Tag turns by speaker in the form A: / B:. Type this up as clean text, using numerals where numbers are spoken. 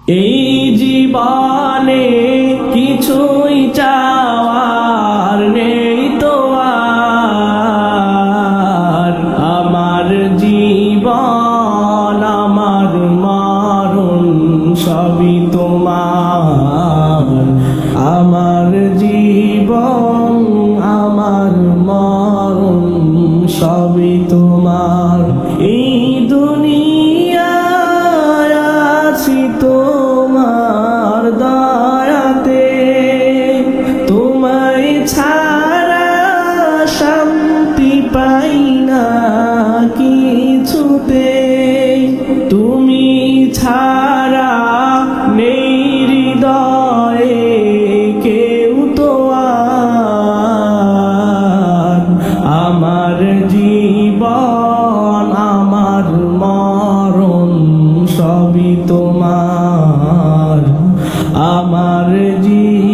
A: এই জীবনে কিছুই চাওয়ার নেই তো আর। আমার জীবন আমার মরণ সবই তোমার। আমার জীবন আমার মরণ সবই তোমার। এই দুনিয়ায় আছি তোমার দয়াতে, তোমায় ছাড়া শান্তি পাই না কিছুতে। তুমি ছাড়া নেই হৃদয়ে কেউ তো আর। আমার জীবন আমার মরণ সবই তোমার। আমার জীবন